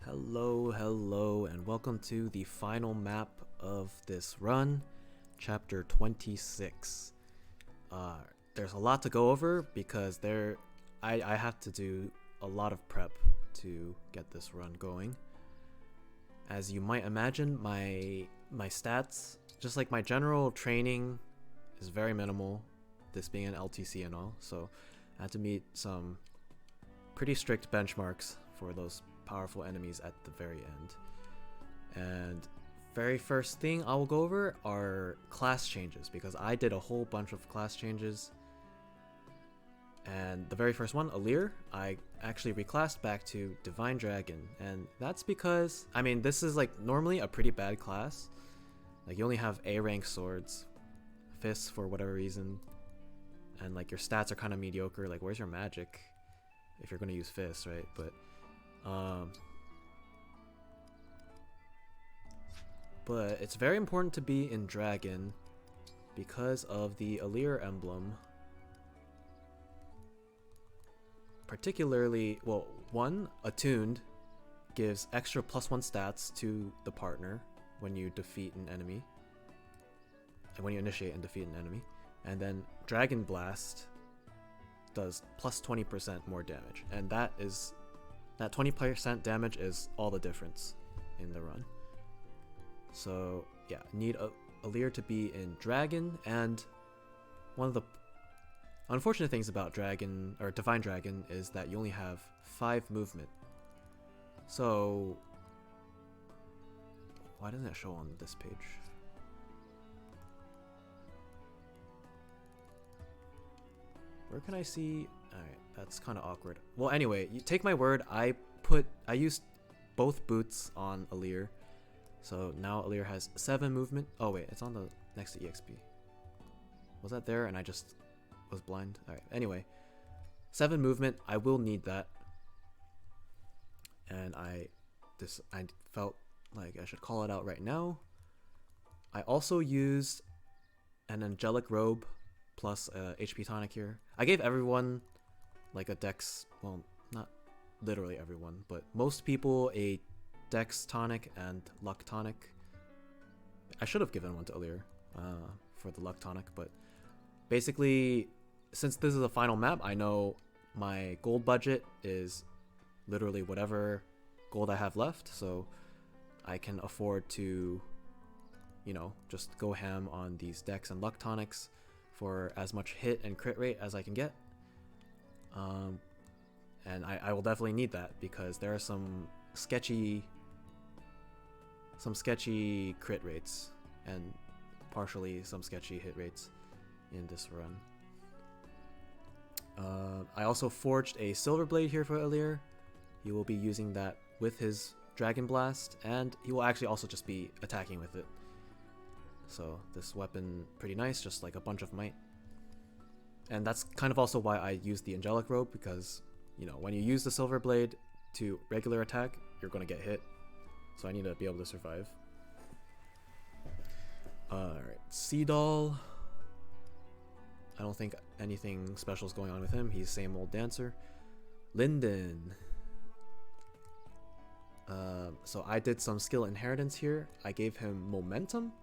Hello, and welcome to the final map of this run, chapter 26. There's a lot to go over because I have to do a lot of prep to get this run going. As you might imagine, my stats, just like my general training, is very minimal, this being an LTC and all, so I had to meet some pretty strict benchmarks for those powerful enemies at the very end. And very first thing I will go over are class changes, because I did a whole bunch of class changes. And the very first one, Alir, I actually reclassed back to Divine Dragon, and that's because, I mean, this is like normally a pretty bad class. Like, you only have A rank swords, fists for whatever reason, and like your stats are kind of mediocre. Like, where's your magic if you're going to use fists, right? But it's very important to be in Dragon because of the Alir emblem. Particularly, well, one, attuned gives extra +1 stats to the partner when you defeat an enemy, and when you initiate and defeat an enemy. And then Dragon Blast does +20% more damage, and that 20% damage is all the difference in the run. So yeah, need Alir to be in Dragon, and one of the unfortunate things about Dragon or Divine Dragon is that you only have 5 movement. So why doesn't it show on this page? Where can I see? Alright, that's kind of awkward. Well, anyway, you take my word, I used both boots on Alir. So now Alir has 7 movement. Oh wait, it's on the next to EXP. Was that there and I just was blind? Alright, anyway. 7 movement, I will need that. And I felt like I should call it out right now. I also used an angelic robe plus HP tonic here. I gave everyone like a dex, well, not literally everyone, but most people a dex tonic and luck tonic. I should have given one to Alir for the luck tonic, but basically, since this is a final map, I know my gold budget is literally whatever gold I have left, so I can afford to, you know, just go ham on these dex and luck tonics for as much hit and crit rate as I can get. And I will definitely need that because there are some sketchy crit rates and partially some sketchy hit rates in this run. I also forged a silver blade here for Alir. He will be using that with his Dragon Blast, and he will actually also just be attacking with it. So this weapon, pretty nice, just like a bunch of might. And that's kind of also why I used the angelic robe, because, you know, when you use the silver blade to regular attack, you're going to get hit. So I need to be able to survive. Alright, Seadall. I don't think anything special is going on with him. He's same old dancer. Lindon. So I did some skill inheritance here. I gave him momentum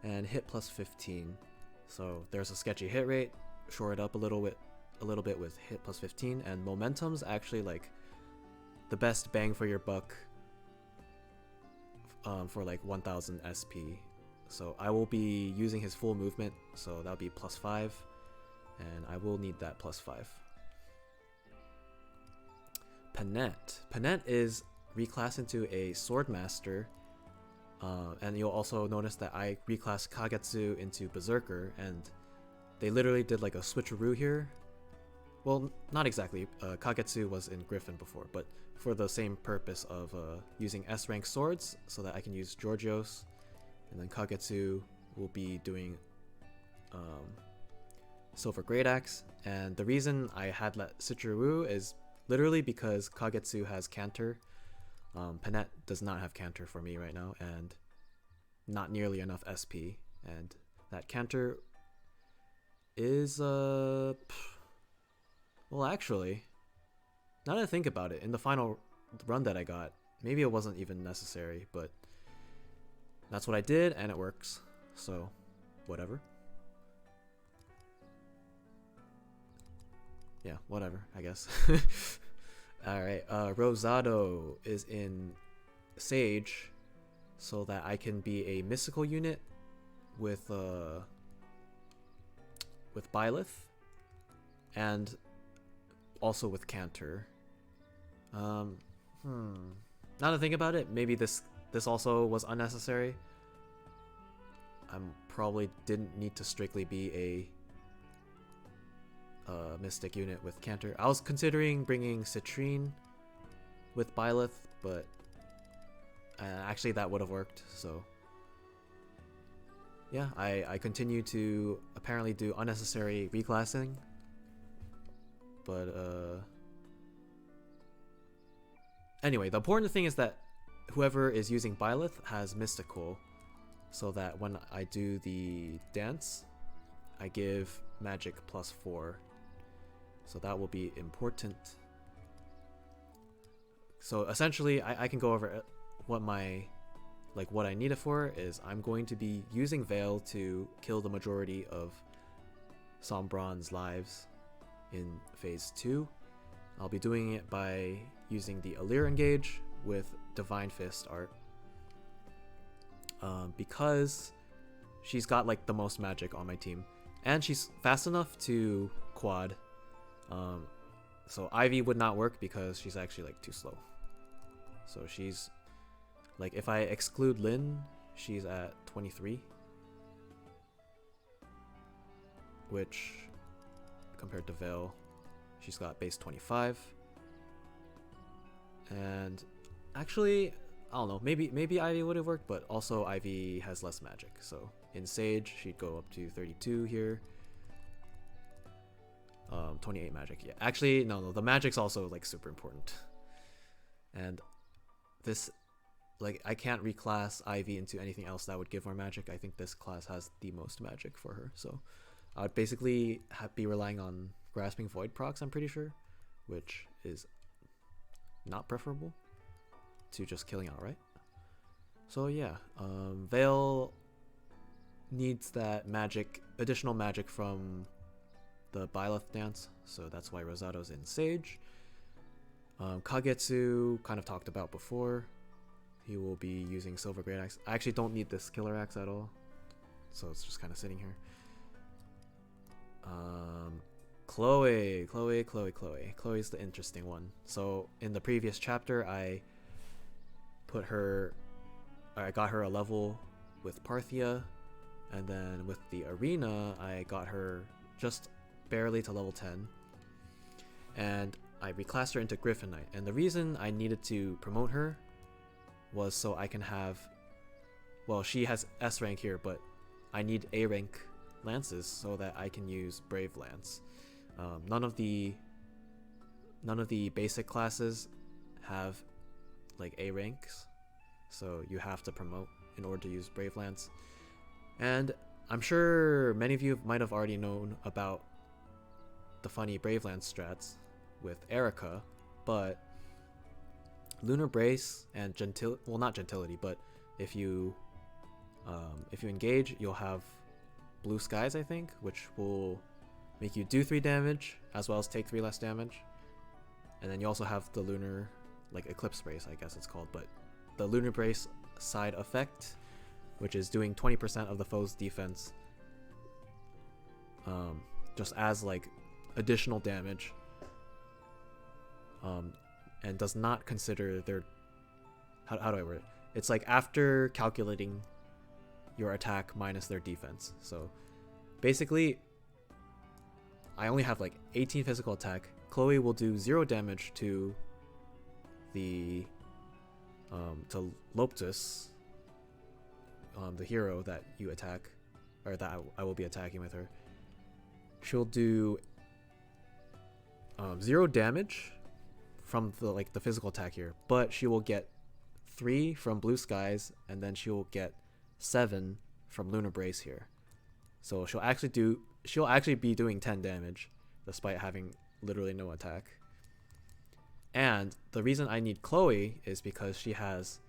and hit +15. So there's a sketchy hit rate. Shore it up a little bit with hit +15, and momentum's actually like the best bang for your buck for like 1000 SP. So I will be using his full movement, so that'll be +5, and I will need that +5. Panette is reclassed into a Swordmaster, and you'll also notice that I reclassed Kagetsu into Berserker, and they literally did like a switcheroo here. Well, not exactly. Kagetsu was in Griffin before, but for the same purpose of using S rank swords so that I can use Georgios, and then Kagetsu will be doing Silver Greataxe. And the reason I had that switcheroo is literally because Kagetsu has Canter. Panette does not have Canter for me right now, and not nearly enough SP, and that Canter is well, actually, now that I think about it, in the final run that I got, Maybe it wasn't even necessary, but that's what I did, and it works. So, whatever. Yeah, whatever, I guess. Alright, Rosado is in Sage, so that I can be a mystical unit with Byleth, and also with Canter. Now to think about it, maybe this also was unnecessary. I probably didn't need to strictly be a mystic unit with Canter. I was considering bringing Citrine with Byleth, but actually that would have worked. So yeah, I continue to apparently do unnecessary reclassing, but anyway, the important thing is that whoever is using Byleth has mystical, so that when I do the dance, I give magic +4. So that will be important. So essentially, I can go over what what I need it for is. I'm going to be using Veyle to kill the majority of Sombron's lives in phase 2. I'll be doing it by using the Lyn Engrave with Divine Fist art. Because she's got like the most magic on my team, and she's fast enough to quad. So Ivy would not work because she's actually like too slow. So she's like, if I exclude Lyn, she's at 23, which compared to Veyle, she's got base 25. And actually, I don't know, maybe Ivy would have worked, but also Ivy has less magic. So in Sage, she'd go up to 32 here. 28 magic. Yeah, actually, no, the magic's also like super important. And this, like, I can't reclass Ivy into anything else that would give more magic. I think this class has the most magic for her. So I would basically be relying on Grasping Void procs, I'm pretty sure, which is not preferable to just killing outright. So yeah, Veyle needs that magic, additional magic from the Byleth dance, so that's why Rosado's in Sage. Kagetsu, kind of talked about before. He will be using Silver Greataxe. I actually don't need this Killer Axe at all, so it's just kind of sitting here. Chloe. Chloe's the interesting one. So in the previous chapter, I got her a level with Parthia, and then with the arena, I got her just barely to level 10, and I reclassed her into Griffin Knight. And the reason I needed to promote her was so I can have, well, she has S rank here, but I need A rank lances so that I can use Brave Lance. None of the basic classes have like A ranks, so you have to promote in order to use Brave Lance. And I'm sure many of you might have already known about the funny Brave Lance strats with Eirika, but Lunar Brace and not Gentility, but if you engage, you'll have Blue Skies, I think, which will make you do 3 damage as well as take 3 less damage. And then you also have the Lunar, like Eclipse Brace, I guess it's called, but the Lunar Brace side effect, which is doing 20% of the foe's defense, just as like additional damage, and does not consider their, how do I word it? It's like after calculating your attack minus their defense. So basically, I only have like 18 physical attack. Chloe will do 0 damage to the to Loptus, the hero that you attack, or that I will be attacking with her. She'll do 0 damage from the physical attack here, but she will get 3 from Blue Skies, and then she will get 7 from Lunar Brace here. So she'll actually be doing 10 damage despite having literally no attack. And the reason I need Chloe is because she has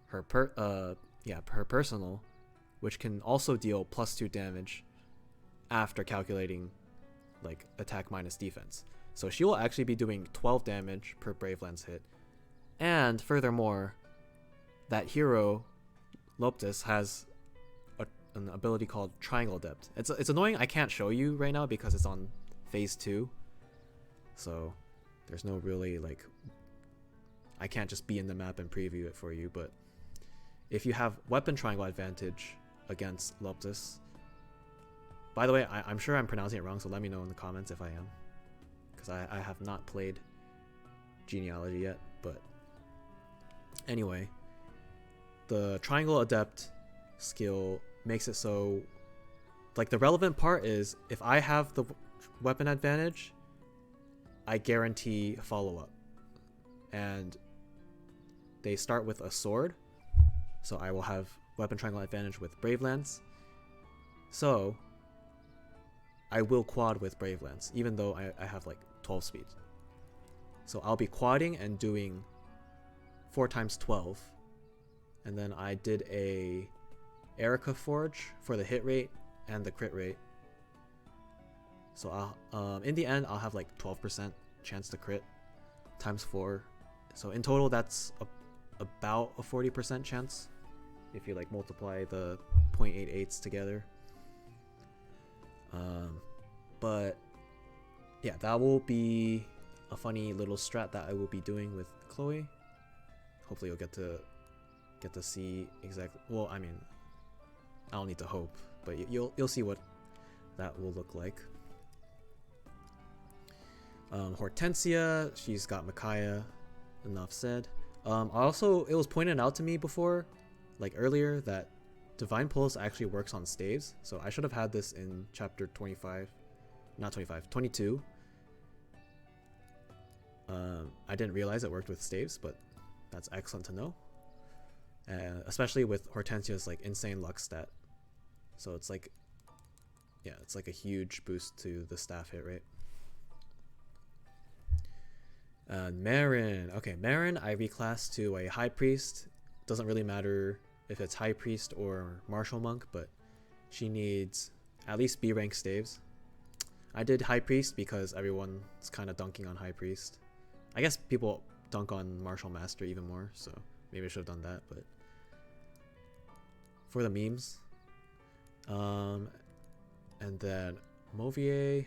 her her personal, which can also deal +2 damage after calculating like attack minus defense. So she will actually be doing 12 damage per Brave Lance hit. And furthermore, that hero Loptis has an ability called Triangle Adept. It's annoying I can't show you right now because it's on phase 2. So there's no really like, I can't just be in the map and preview it for you, but if you have weapon triangle advantage against Loptis, by the way, I'm sure I'm pronouncing it wrong, so let me know in the comments if I am, because I have not played Genealogy yet. But anyway, the Triangle Adept skill makes it so, like, the relevant part is if I have the weapon advantage, I guarantee follow-up. And they start with a sword, so I will have weapon triangle advantage with Brave Lance. So I will quad with Brave Lance, even though I have like 12 speed. So I'll be quadding and doing 4 times 12. And then I did a Eirika Forge for the hit rate and the crit rate. So I'll, in the end, I'll have like 12% chance to crit times 4. So in total, that's about a 40% chance if you like multiply the 0.88s together. But yeah, that will be a funny little strat that I will be doing with Chloe. Hopefully you'll get to see exactly, well, I mean, I don't need to hope, but you'll see what that will look like. Hortensia, she's got Micaiah, enough said. Also, it was pointed out to me before, like earlier, that Divine Pulse actually works on staves, so I should have had this in chapter 25, not 25, 22. I didn't realize it worked with staves, but that's excellent to know. Especially with Hortensia's like insane luck stat. So it's like, yeah, it's like a huge boost to the staff hit rate. Merrin. Okay, Merrin I reclassed to a High Priest. Doesn't really matter if it's High Priest or Martial Monk, but she needs at least B rank staves. I did High Priest because everyone's kind of dunking on High Priest. I guess people dunk on Martial Master even more, so maybe I should have done that, but for the memes. And then Mauvier.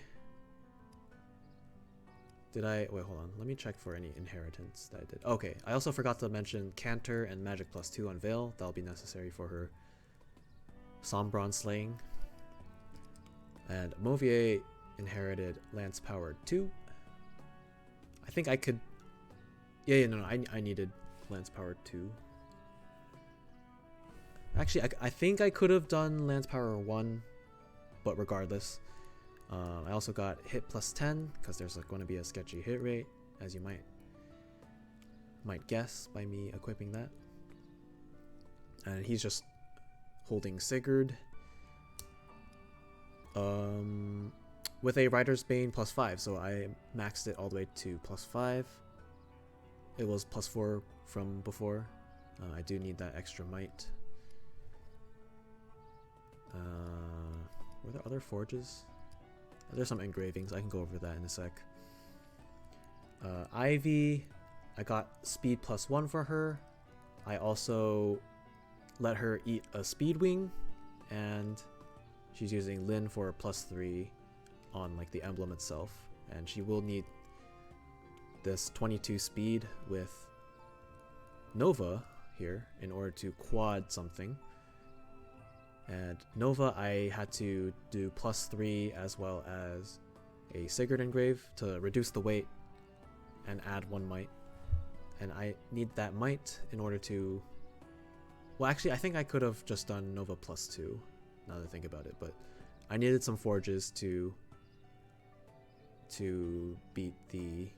Did I wait, hold on, let me check for any inheritance that I did. Okay, I also forgot to mention Canter and Magic +2 on Veyle. That'll be necessary for her Sombron slaying. And Mauvier inherited Lance Power 2. I think I could, no, I needed Lance Power 2. Actually, I think I could have done Lance Power 1, but regardless. I also got hit +10 because there's like going to be a sketchy hit rate, as you might guess by me equipping that. And he's just holding Sigurd with a Rider's Bane +5, so I maxed it all the way to +5. It was +4 from before. I do need that extra might. Were there other forges? There's some engravings. I can go over that in a sec. Ivy, I got speed +1 for her. I also let her eat a speed wing, and she's using Lyn for a +3 on like the emblem itself, and she will need this 22 speed with Nova here in order to quad something. And Nova, I had to do +3 as well as a Sigurd Engrave to reduce the weight and add 1 might. And I need that might in order to, well, actually I think I could have just done Nova +2 now that I think about it, but I needed some forges to beat the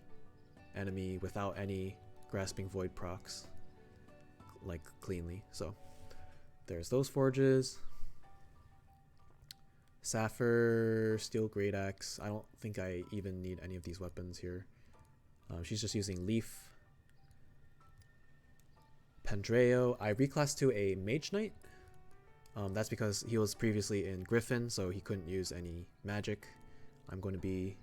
enemy without any Grasping Void procs, like cleanly. So there's those forges. Sapphire, Steel Greataxe. I don't think I even need any of these weapons here. She's just using Leif. Pandreo, I reclassed to a Mage Knight. That's because he was previously in Griffin, so he couldn't use any magic. I'm going to be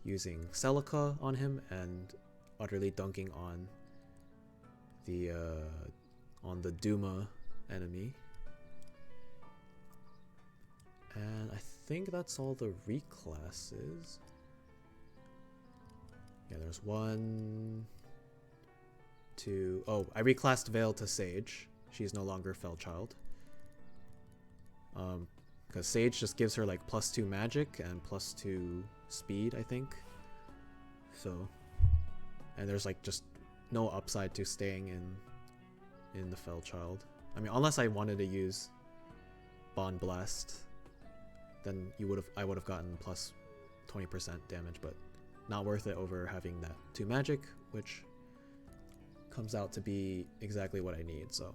using Celica on him and utterly dunking on the Duma enemy. And I think that's all the reclasses. Yeah, there's 1, 2. Oh, I reclassed Veyle to Sage. She's no longer Felchild. Because Sage just gives her like +2 magic and +2 speed, I think. So, and there's like just no upside to staying in the Felchild. I mean, unless I wanted to use Bond Blast, then I would have gotten plus 20% damage, but not worth it over having that 2 magic, which comes out to be exactly what I need. So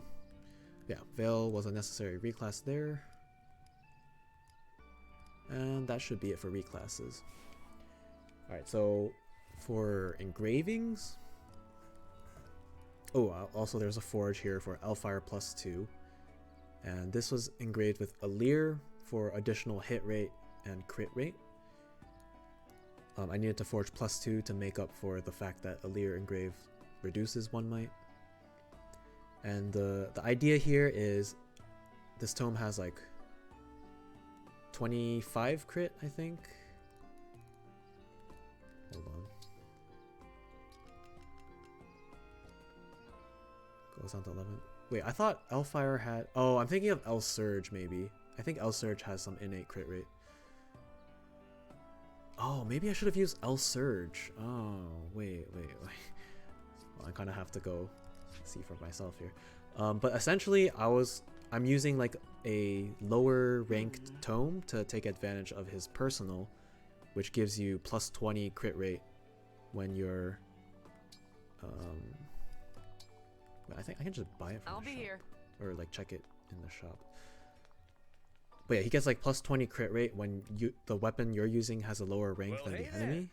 yeah, Veyle was a necessary reclass there. And that should be it for reclasses. Alright, so for engravings... Oh, also there's a forge here for Elfire +2. And this was engraved with Alir for additional hit rate and crit rate. I needed to forge +2 to make up for the fact that Alir Engrave reduces 1 might. And the idea here is this tome has like 25 crit, I think. Hold on. Goes down to 11. Wait, I thought Elfire had... Oh, I'm thinking of El Surge, maybe. I think El Surge has some innate crit rate. Oh, maybe I should have used El Surge. Oh, wait. Well, I kind of have to go see for myself here. But essentially, I'm using like a lower ranked tome to take advantage of his personal, which gives you +20 crit rate when you're... I think I can just buy it from the shop. Here. Or like check it in the shop. But yeah, he gets like +20 crit rate when the weapon you're using has a lower rank than the enemy.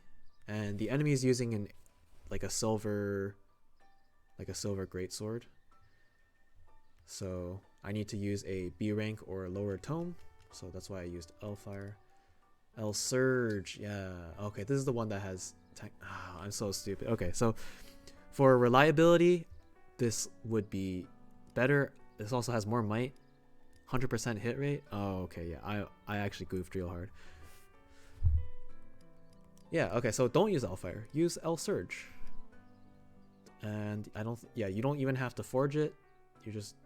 And the enemy is using a silver greatsword. So I need to use a B rank or a lower tome. So that's why I used Elfire. El Surge, yeah. Okay, this is the one that has... I'm so stupid. Okay, so for reliability, this would be better. This also has more might. 100% hit rate. Oh, okay, yeah. I actually goofed real hard. Yeah, okay, so don't use Elfire. Use El Surge. And you don't even have to forge it. You just...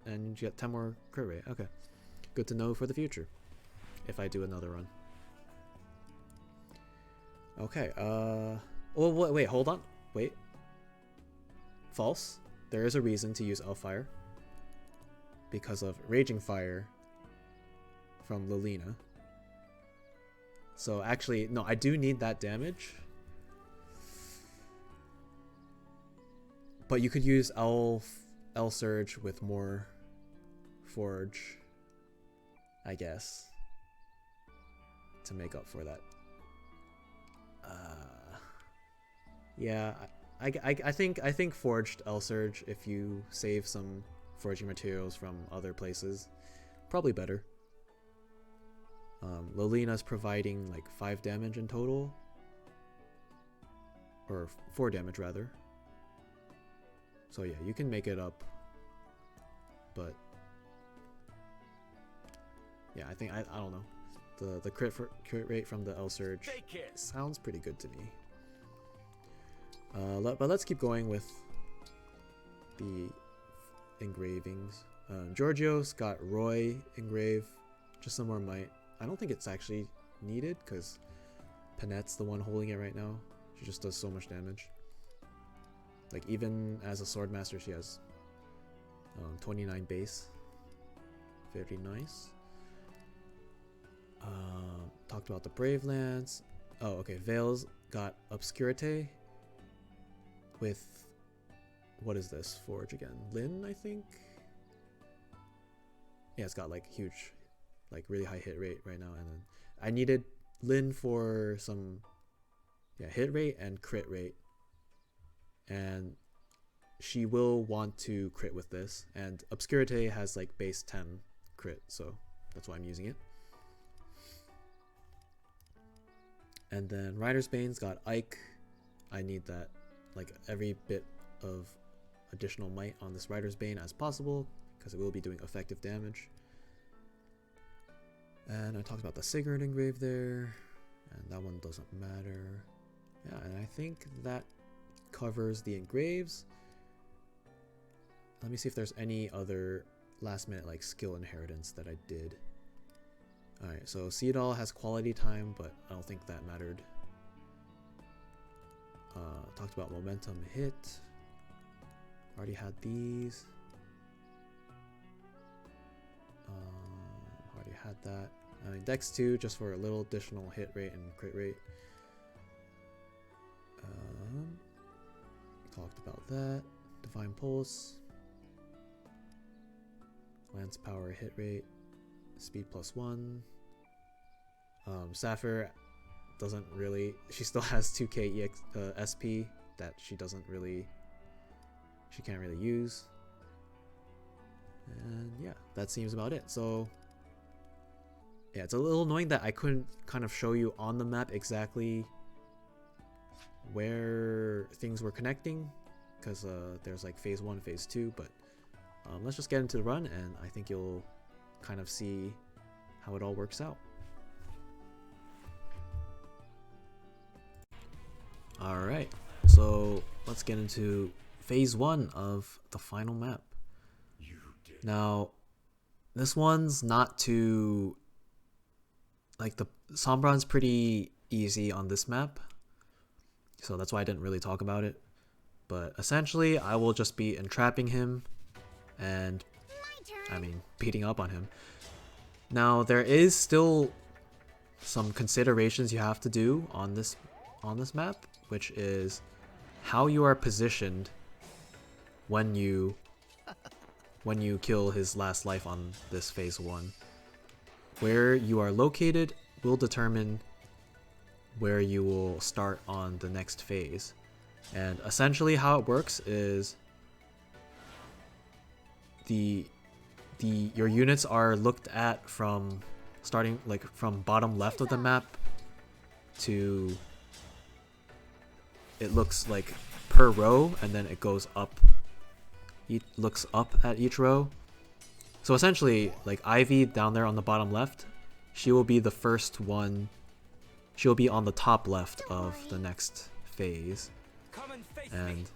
And you get 10 more crit rate. Okay. Good to know for the future. If I do another run. Okay, oh, wait, hold on. Wait. False. There is a reason to use Elfire. Because of Raging Fire from Lilina. So actually, no, I do need that damage. But you could use El Surge with more Forge, I guess, to make up for that. Yeah, I think forged El Surge, if you save some forging materials from other places, probably better. Lilina's providing like 5 damage in total, or 4 damage rather. So yeah, you can make it up, but yeah, I think I don't know. The crit rate from the El Surge sounds pretty good to me. But let's keep going with the engravings. Georgios got Roy Engrave, just some more might. I don't think it's actually needed because Panette's the one holding it right now. She just does so much damage. Like even as a Swordmaster, she has 29 base. Very nice. Talked about the Brave Lance. Oh, okay. Veyle's got Obscurité with, what is this forge again? Lyn, I think. Yeah, it's got like huge, like really high hit rate right now. And then I needed Lyn for some yeah, hit rate and crit rate. And she will want to crit with this, and Obscurité has like base 10 crit, so that's why I'm using it. And then Rider's Bane's got Ike. I need that, like every bit of additional might on this Rider's Bane as possible, because it will be doing effective damage. And I talked about the Sigurd Engrave there, and that one doesn't matter. Yeah, and I think that covers the engraves. Let me see if there's any other last minute like skill inheritance that I did. Alright, so Seadall has quality time, but I don't think that mattered. Talked about momentum hit. Already had these. Already had that. I mean, Dex 2 just for a little additional hit rate and crit rate. Talked about that. Divine Pulse. Lance Power hit rate. Speed +1. Sapphire doesn't really. She still has 2k SP that she can't really use. And yeah, that seems about it. So yeah, it's a little annoying that I couldn't kind of show you on the map exactly where things were connecting, because there's like phase 1, phase 2, but let's just get into the run and I think you'll kind of see how it all works out. Alright, so let's get into phase 1 of the final map. Now, this one's not too, like, the Sombron's pretty easy on this map, so that's why I didn't really talk about it. But essentially, I will just be entrapping him and, I mean, beating up on him. Now, there is still some considerations you have to do on this map, which is how you are positioned when you kill his last life on this phase 1. Where you are located will determine where you will start on the next phase. And essentially how it works is your units are looked at from starting like from bottom left of the map to, it looks like per row, and then it goes up. It looks up at each row. So essentially, like Ivy down there on the bottom left, she will be the first one. She'll be on the top left of the next phase, and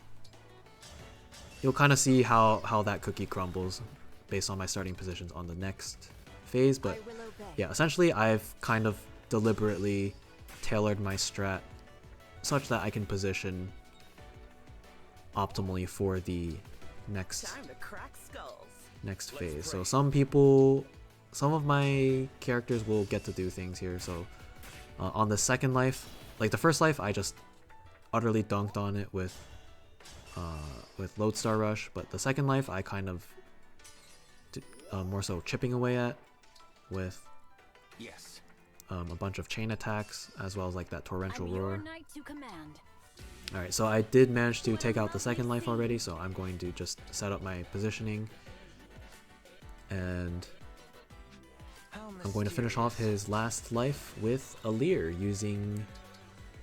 you'll kind of see how that cookie crumbles based on my starting positions on the next phase. But yeah, essentially I've kind of deliberately tailored my strat such that I can position optimally for the next phase. So some of my characters will get to do things here. So on the second life, like the first life, I just utterly dunked on it with Lodestar Rush, but the second life I kind of more so chipping away at with a bunch of chain attacks, as well as like that torrential roar. Alright, so I did manage to take out the second life already, so I'm going to just set up my positioning, and I'm going to finish off his last life with a Leer using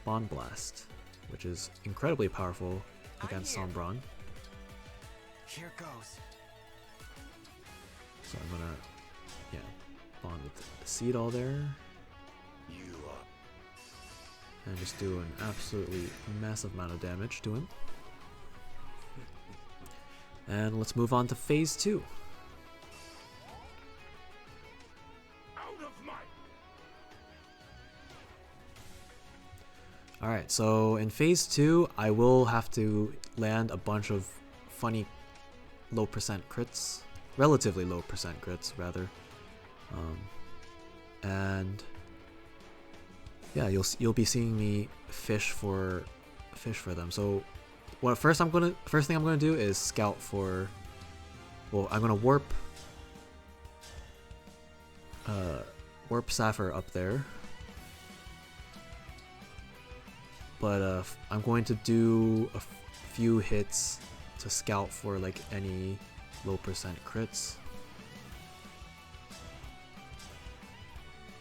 Bond Blast, which is incredibly powerful against Sombron. Here goes. So I'm gonna, yeah, bond with Seadall there. And just do an absolutely massive amount of damage to him. And let's move on to phase 2. Alright, so in phase 2, I will have to land a bunch of funny low percent crits. Relatively low percent crits, rather. And yeah, you'll be seeing me fish for them. So first thing I'm gonna do is scout for, well, I'm gonna warp Sapphire up there. but I'm going to do a few hits to scout for like any low percent crits.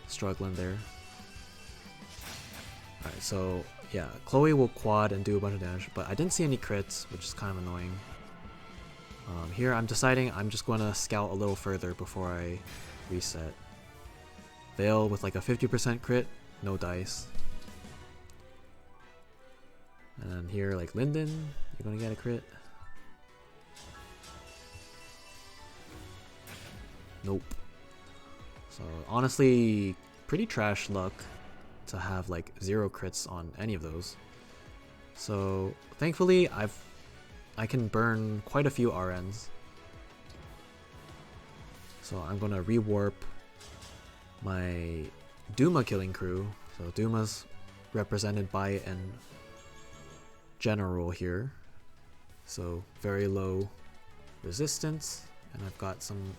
Struggling there. Alright, so yeah, Chloe will quad and do a bunch of damage, but I didn't see any crits, which is kind of annoying. Here I'm deciding I'm just going to scout a little further before I reset. Veyle with like a 50% crit, no dice. And then here like Lindon, you're going to get a crit. Nope. So honestly, pretty trash luck to have like 0 crits on any of those. So thankfully I can burn quite a few RNs. So I'm gonna rewarp my Duma killing crew. So Duma's represented by an general here. So very low resistance, and I've got some.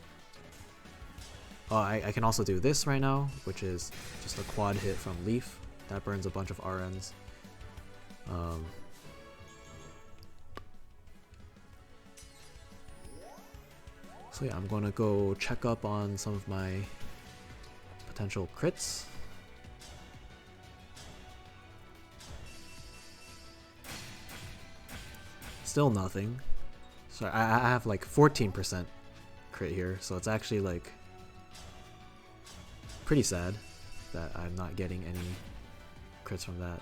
Oh, I can also do this right now, which is just a quad hit from Leif. That burns a bunch of RNs. So yeah, I'm gonna go check up on some of my potential crits. Still nothing. Sorry, I have like 14% crit here, so it's actually like pretty sad that I'm not getting any crits from that.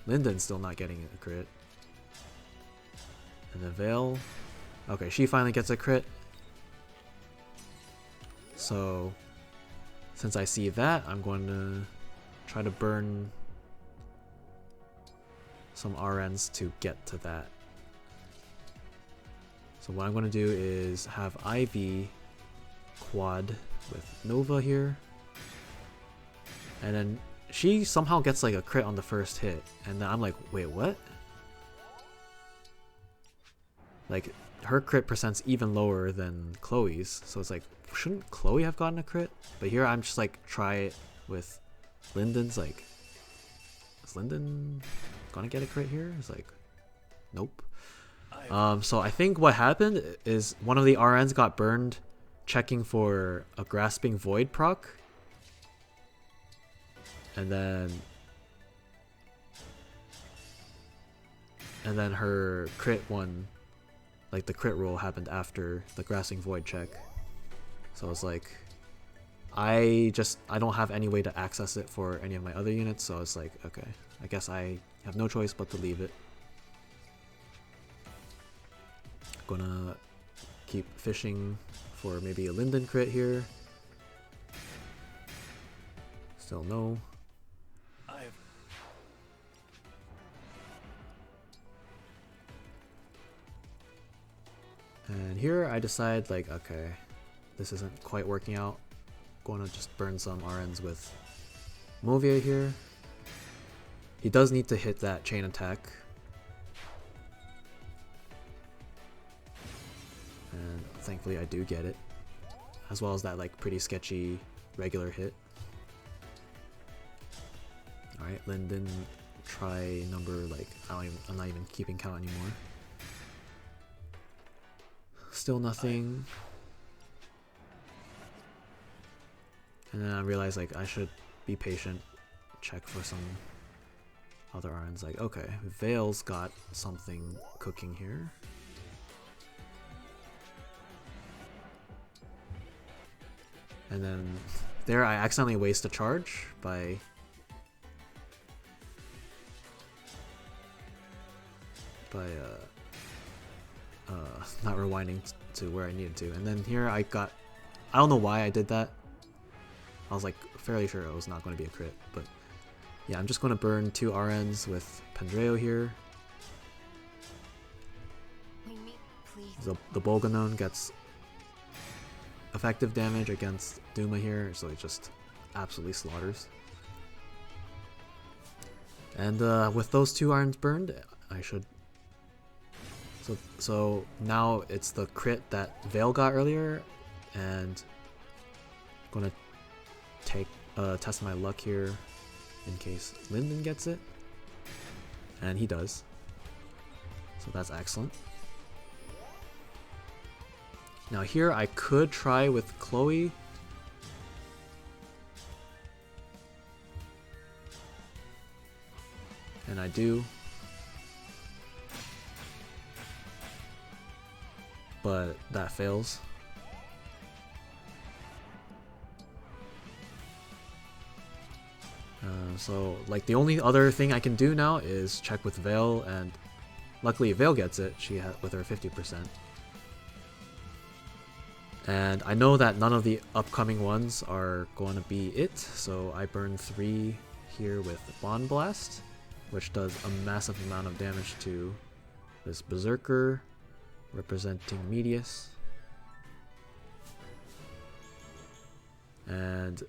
Lindon's still not getting a crit. And then Veyle. Okay, she finally gets a crit. So, since I see that, I'm going to try to burn some RNs to get to that. So what I'm going to do is have Ivy quad with Nova here. And then she somehow gets like a crit on the first hit. And then I'm like, wait, what? Like, her crit percent's even lower than Chloe's. So it's like, shouldn't Chloe have gotten a crit? But here I'm just like, try it with Lindon's. Like, is Lindon gonna get a crit here? It's like, nope. So I think what happened is one of the RNs got burned checking for a Grasping Void proc. And then her crit one, like the crit roll happened after the Grasping Void check. So it's like, I don't have any way to access it for any of my other units, so it's like, okay, I guess I have no choice but to leave it. Gonna keep fishing for maybe a Lindon crit here. Still no. And here I decide like, okay, this isn't quite working out. Gonna just burn some RNs with Mauvier here. He does need to hit that chain attack. And thankfully I do get it. As well as that like pretty sketchy regular hit. Alright, Lindon, try number like, I'm not even keeping count anymore. Still nothing. And then I realized like I should be patient, check for some other RNs. Like, okay, Veyle's got something cooking here. And then there I accidentally waste a charge by not rewinding to where I needed to. And then here I don't know why I did that. I was like fairly sure it was not going to be a crit, but yeah, I'm just going to burn 2 RNs with Pandreo here. The Bolganon gets effective damage against Duma here, so it just absolutely slaughters. And with those 2 RNs burned, I should. So now it's the crit that Veyle got earlier, and I'm gonna take test my luck here in case Lindon gets it. And he does. So that's excellent. Now here I could try with Chloe. And I do. But that fails. So like the only other thing I can do now is check with Veyle, and luckily Veyle gets it. She had with her 50%. And I know that none of the upcoming ones are going to be it, so I burn 3 here with Bond Blast, which does a massive amount of damage to this Berserker, representing Medius. And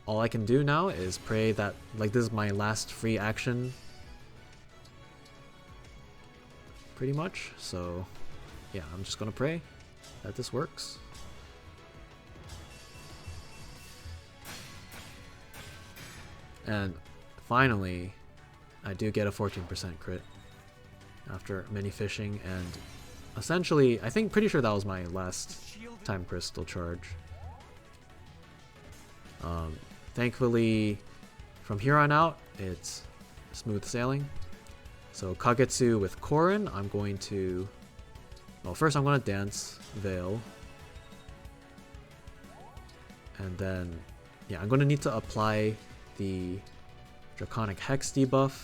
all I can do now is pray that, like, this is my last free action, pretty much. So yeah, I'm just gonna pray that this works. And finally, I do get a 14% crit after many fishing, and essentially, I think pretty sure that was my last time crystal charge. Thankfully, from here on out, it's smooth sailing. So Kagetsu with Corrin, I'm going to... Well, first I'm going to dance Veyle. And then, yeah, I'm going to need to apply the Draconic Hex debuff.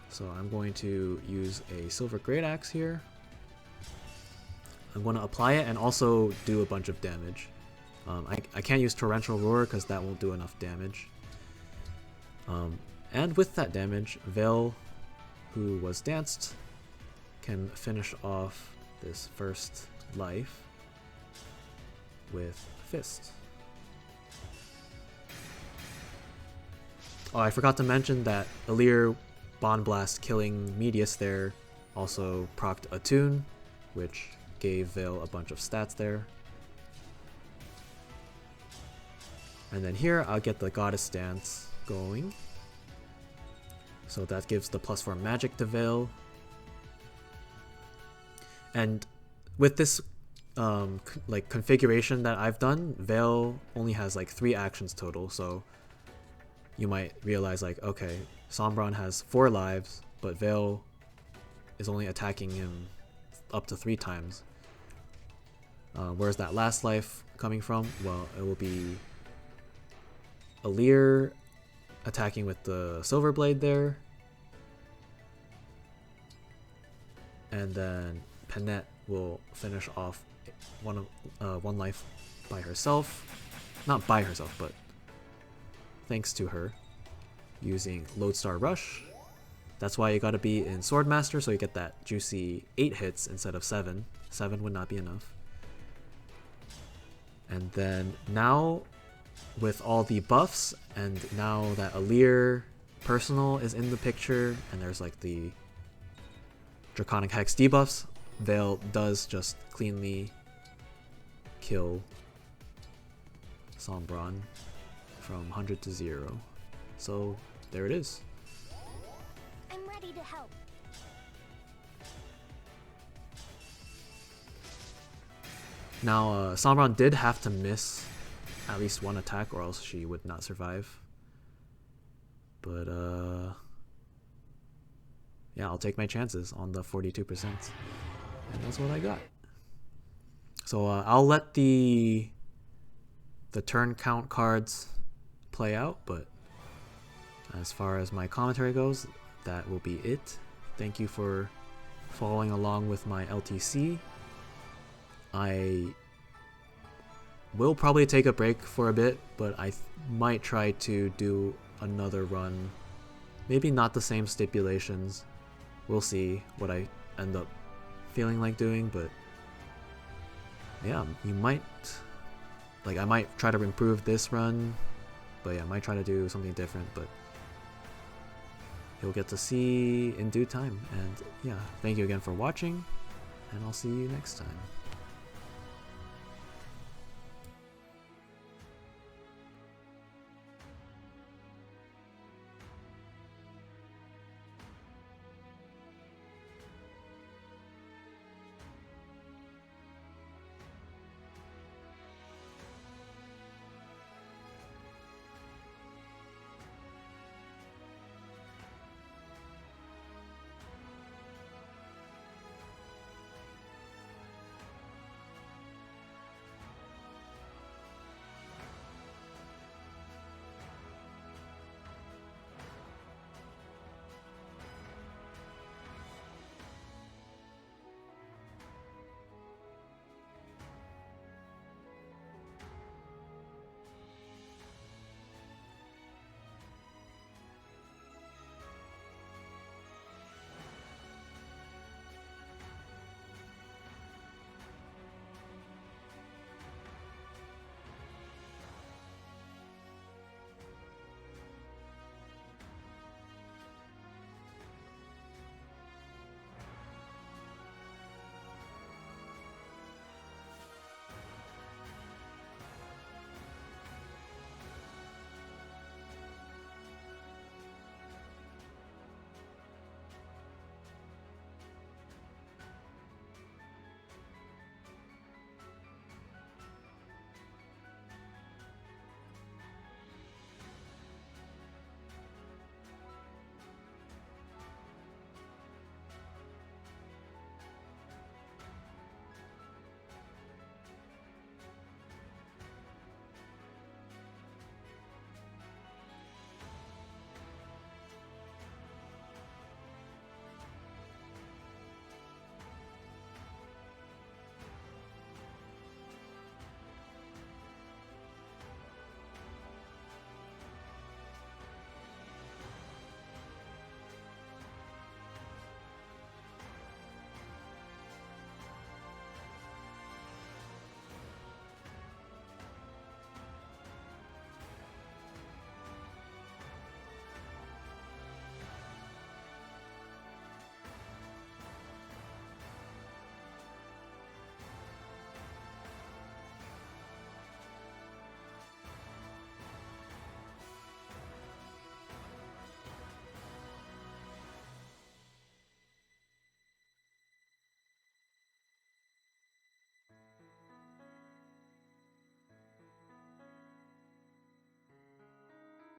So I'm going to use a Silver Greataxe here. I'm going to apply it and also do a bunch of damage. I can't use Torrential Roar because that won't do enough damage. And with that damage, Veyle, who was danced, can finish off this first life with Fist. Oh, I forgot to mention that Alir Bond Blast killing Medius there also procced Attune, which gave Veyle a bunch of stats there. And then here I'll get the Goddess Dance going. So that gives the +4 magic to Veyle. And with this like configuration that I've done, Veyle only has like 3 actions total, so you might realize like, okay, Sombron has 4 lives, but Veyle is only attacking him up to 3 times. Where's that last life coming from? Well, it will be Alir attacking with the Silver Blade there, and then Panette will finish off one life by herself. Not by herself, but thanks to her, using Lodestar Rush. That's why you gotta be in Swordmaster, so you get that juicy 8 hits instead of 7. 7 would not be enough. And then now, with all the buffs, and now that Alir Personal is in the picture, and there's like the Draconic Hex debuffs, Veyle does just cleanly kill Sombron from 100 to 0. So there it is. I'm ready to help. Now, Sombron did have to miss at least 1 attack, or else she would not survive. But yeah, I'll take my chances on the 42%, and that's what I got. So I'll let the turn count cards play out, but as far as my commentary goes, that will be it. Thank you for following along with my LTC. I will probably take a break for a bit, but I might try to do another run. Maybe not the same stipulations. We'll see what I end up feeling like doing, but yeah, you might, like, I might try to improve this run, but yeah, I might try to do something different, but you'll get to see in due time. And yeah, thank you again for watching, and I'll see you next time.